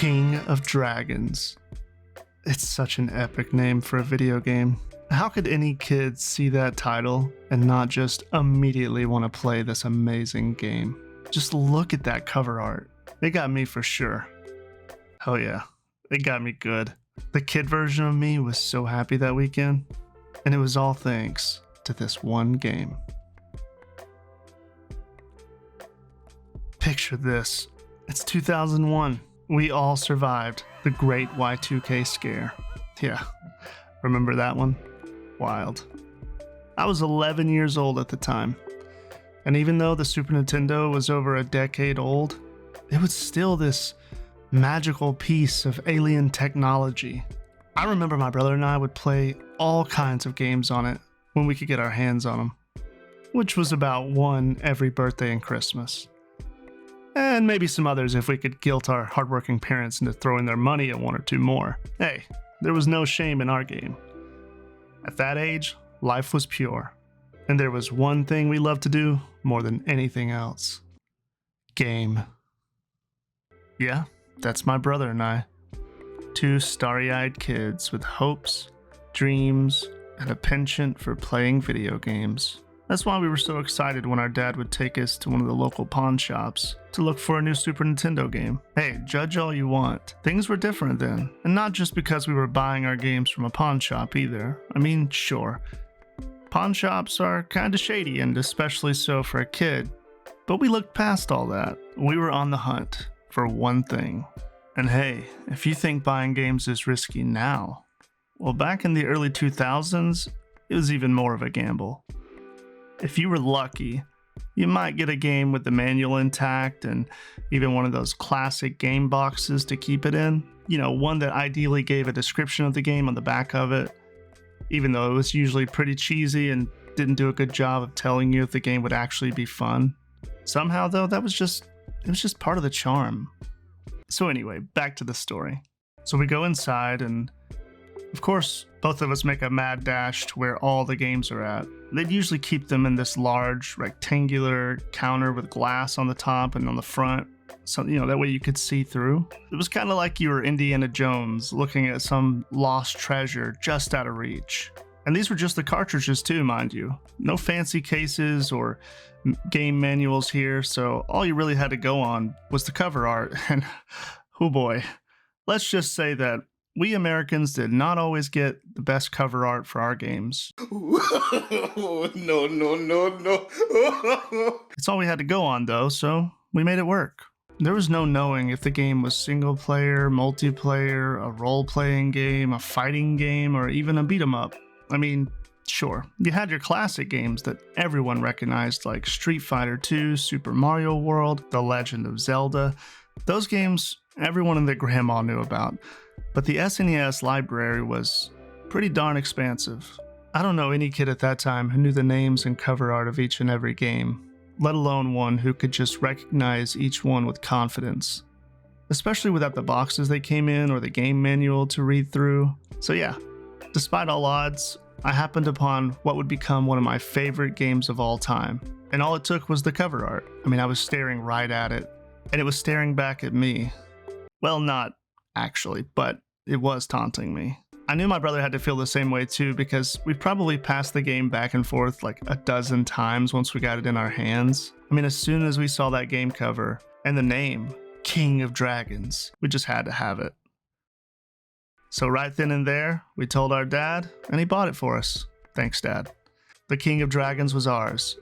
King of Dragons. It's such an epic name for a video game. How could any kid see that title and not just immediately want to play this amazing game? Just look at that cover art. It got me for sure. Oh yeah, it got me good. The kid version of me was so happy that weekend, and it was all thanks to this one game. Picture this. It's 2001. We all survived the great Y2K scare. Yeah, remember that one? Wild. I was 11 years old at the time, and even though the Super Nintendo was over a decade old, it was still this magical piece of alien technology. I remember my brother and I would play all kinds of games on it when we could get our hands on them, which was about one every birthday and Christmas. And maybe some others if we could guilt our hardworking parents into throwing their money at one or two more. Hey, there was no shame in our game. At that age, life was pure, and there was one thing we loved to do more than anything else. Game. Yeah, that's my brother and I. Two starry-eyed kids with hopes, dreams, and a penchant for playing video games. That's why we were so excited when our dad would take us to one of the local pawn shops to look for a new Super Nintendo game. Hey, judge all you want. Things were different then, and not just because we were buying our games from a pawn shop either. I mean, sure, pawn shops are kinda shady, and especially so for a kid, but we looked past all that. We were on the hunt for one thing. And hey, if you think buying games is risky now, well, back in the early 2000s, it was even more of a gamble. If you were lucky, you might get a game with the manual intact and even one of those classic game boxes to keep it in. You know, one that ideally gave a description of the game on the back of it, even though it was usually pretty cheesy and didn't do a good job of telling you if the game would actually be fun. Somehow though, it was just part of the charm. So anyway, back to the story. So we go inside and, of course, both of us make a mad dash to where all the games are at. They'd usually keep them in this large rectangular counter with glass on the top and on the front, so that way you could see through. It was kind of like you were Indiana Jones looking at some lost treasure just out of reach. And these were just the cartridges too, mind you. No fancy cases or game manuals here, so all you really had to go on was the cover art. And oh boy, let's just say that we Americans did not always get the best cover art for our games. No. It's all we had to go on though, so we made it work. There was no knowing if the game was single player, multiplayer, a role-playing game, a fighting game, or even a beat-em-up. I mean, sure, you had your classic games that everyone recognized like Street Fighter II, Super Mario World, The Legend of Zelda. Those games everyone and their grandma knew about. But the SNES library was pretty darn expansive. I don't know any kid at that time who knew the names and cover art of each and every game, let alone one who could just recognize each one with confidence, especially without the boxes they came in or the game manual to read through. So yeah, despite all odds, I happened upon what would become one of my favorite games of all time, and all it took was the cover art. I mean, I was staring right at it, and it was staring back at me. Well, not actually, but it was taunting me. I knew my brother had to feel the same way too, because we probably passed the game back and forth like a dozen times once we got it in our hands. I mean, as soon as we saw that game cover and the name, King of Dragons, we just had to have it. So right then and there, we told our dad, and he bought it for us. Thanks, Dad. The King of Dragons was ours,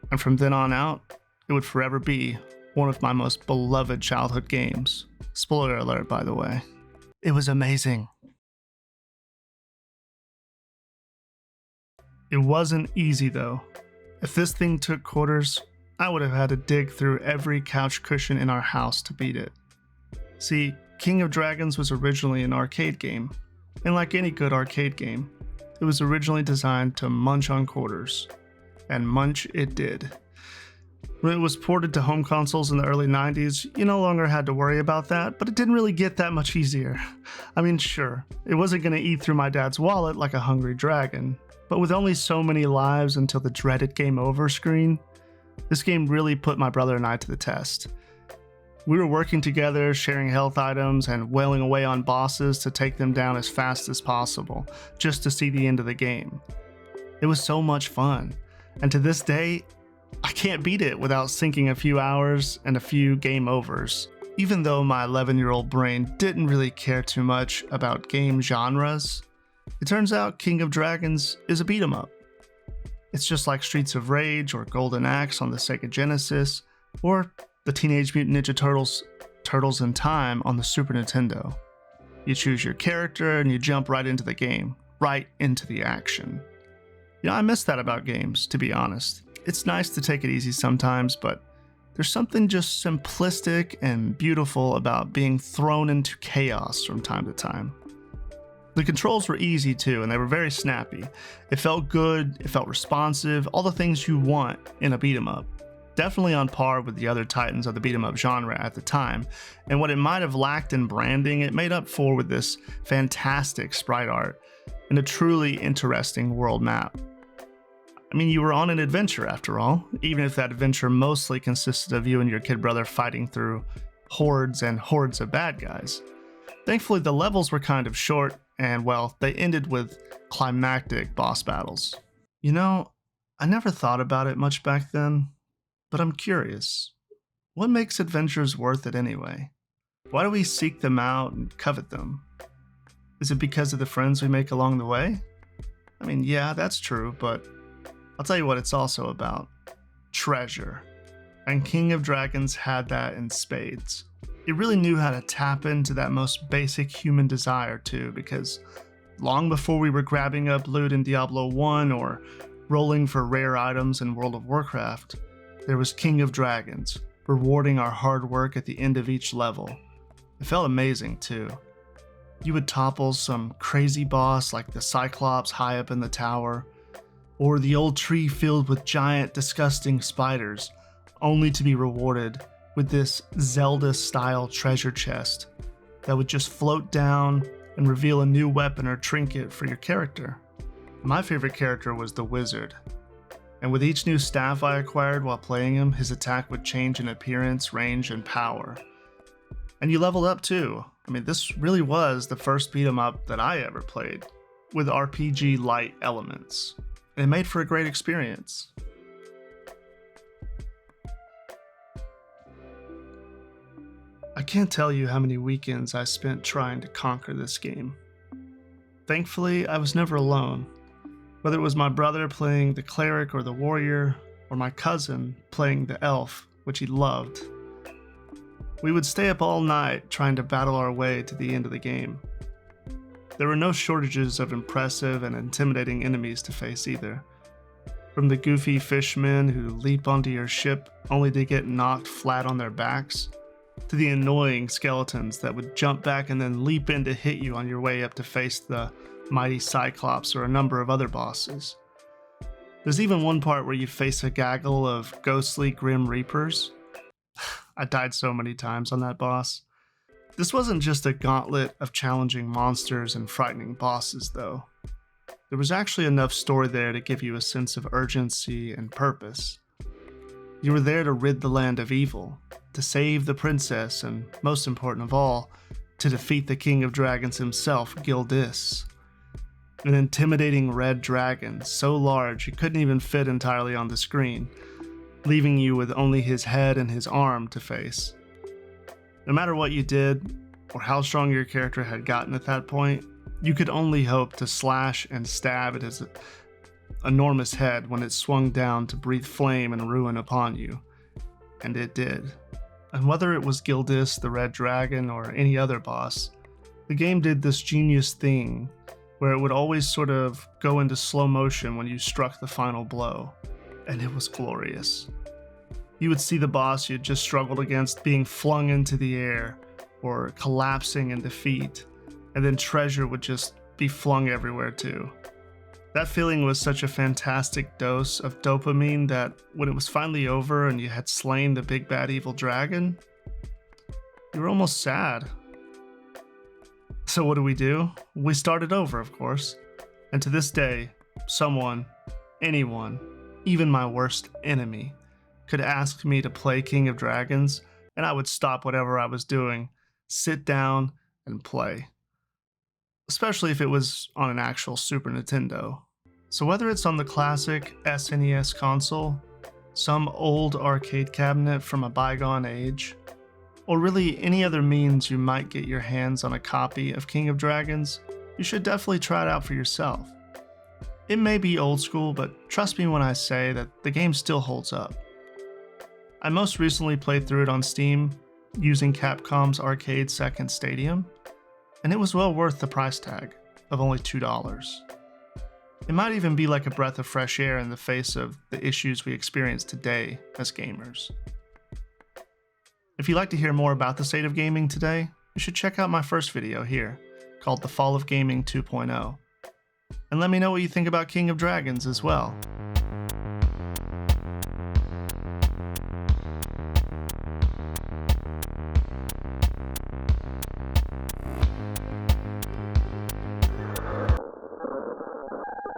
and from then on out, it would forever be one of my most beloved childhood games. Spoiler alert, by the way. It was amazing. It wasn't easy though. If this thing took quarters, I would have had to dig through every couch cushion in our house to beat it. See, King of Dragons was originally an arcade game, and like any good arcade game, it was originally designed to munch on quarters, and munch it did. When it was ported to home consoles in the early 90s, you no longer had to worry about that, but it didn't really get that much easier. I mean, sure, it wasn't going to eat through my dad's wallet like a hungry dragon, but with only so many lives until the dreaded game over screen, this game really put my brother and I to the test. We were working together, sharing health items, and wailing away on bosses to take them down as fast as possible, just to see the end of the game. It was so much fun, and to this day, I can't beat it without sinking a few hours and a few game overs. Even though my 11-year-old brain didn't really care too much about game genres, it turns out King of Dragons is a beat 'em up. It's just like Streets of Rage or Golden Axe on the Sega Genesis, or the Teenage Mutant Ninja Turtles Turtles in Time on the Super Nintendo. You choose your character and you jump right into the game, right into the action. I miss that about games, to be honest. It's nice to take it easy sometimes, but there's something just simplistic and beautiful about being thrown into chaos from time to time. The controls were easy too, and they were very snappy. It felt good, it felt responsive, all the things you want in a beat 'em up. Definitely on par with the other titans of the beat 'em up genre at the time, and what it might have lacked in branding, it made up for with this fantastic sprite art and a truly interesting world map. I mean, you were on an adventure after all, even if that adventure mostly consisted of you and your kid brother fighting through hordes and hordes of bad guys. Thankfully, the levels were kind of short, and well, they ended with climactic boss battles. I never thought about it much back then, but I'm curious. What makes adventures worth it anyway? Why do we seek them out and covet them? Is it because of the friends we make along the way? I mean, yeah, that's true, but I'll tell you what it's also about. Treasure. And King of Dragons had that in spades. It really knew how to tap into that most basic human desire too, because long before we were grabbing up loot in Diablo 1 or rolling for rare items in World of Warcraft, there was King of Dragons, rewarding our hard work at the end of each level. It felt amazing too. You would topple some crazy boss like the Cyclops high up in the tower, or the old tree filled with giant, disgusting spiders, only to be rewarded with this Zelda-style treasure chest that would just float down and reveal a new weapon or trinket for your character. My favorite character was the Wizard, and with each new staff I acquired while playing him, his attack would change in appearance, range, and power. And you leveled up too. I mean, this really was the first beat 'em up that I ever played, with RPG-light elements. And it made for a great experience. I can't tell you how many weekends I spent trying to conquer this game. Thankfully, I was never alone. Whether it was my brother playing the cleric or the warrior, or my cousin playing the elf, which he loved. We would stay up all night trying to battle our way to the end of the game. There were no shortages of impressive and intimidating enemies to face either. From the goofy fishmen who leap onto your ship only to get knocked flat on their backs, to the annoying skeletons that would jump back and then leap in to hit you on your way up to face the mighty Cyclops or a number of other bosses. There's even one part where you face a gaggle of ghostly Grim Reapers. I died so many times on that boss. This wasn't just a gauntlet of challenging monsters and frightening bosses, though. There was actually enough story there to give you a sense of urgency and purpose. You were there to rid the land of evil, to save the princess, and most important of all, to defeat the King of Dragons himself, Gildas. An intimidating red dragon, so large you couldn't even fit entirely on the screen, leaving you with only his head and his arm to face. No matter what you did, or how strong your character had gotten at that point, you could only hope to slash and stab at his enormous head when it swung down to breathe flame and ruin upon you. And it did. And whether it was Gildas, the red dragon, or any other boss, the game did this genius thing where it would always sort of go into slow motion when you struck the final blow. And it was glorious. You would see the boss you had just struggled against being flung into the air, or collapsing in defeat, and then treasure would just be flung everywhere too. That feeling was such a fantastic dose of dopamine that when it was finally over and you had slain the big bad evil dragon, you were almost sad. So what do? We started over, of course. And to this day, someone, anyone, even my worst enemy, could ask me to play King of Dragons, and I would stop whatever I was doing, sit down, and play. Especially if it was on an actual Super Nintendo. So whether it's on the classic SNES console, some old arcade cabinet from a bygone age, or really any other means you might get your hands on a copy of King of Dragons, you should definitely try it out for yourself. It may be old school, but trust me when I say that the game still holds up. I most recently played through it on Steam using Capcom's Arcade Second Stadium, and it was well worth the price tag of only $2. It might even be like a breath of fresh air in the face of the issues we experience today as gamers. If you'd like to hear more about the state of gaming today, you should check out my first video here, called The Fall of Gaming 2.0. And let me know what you think about King of Dragons as well.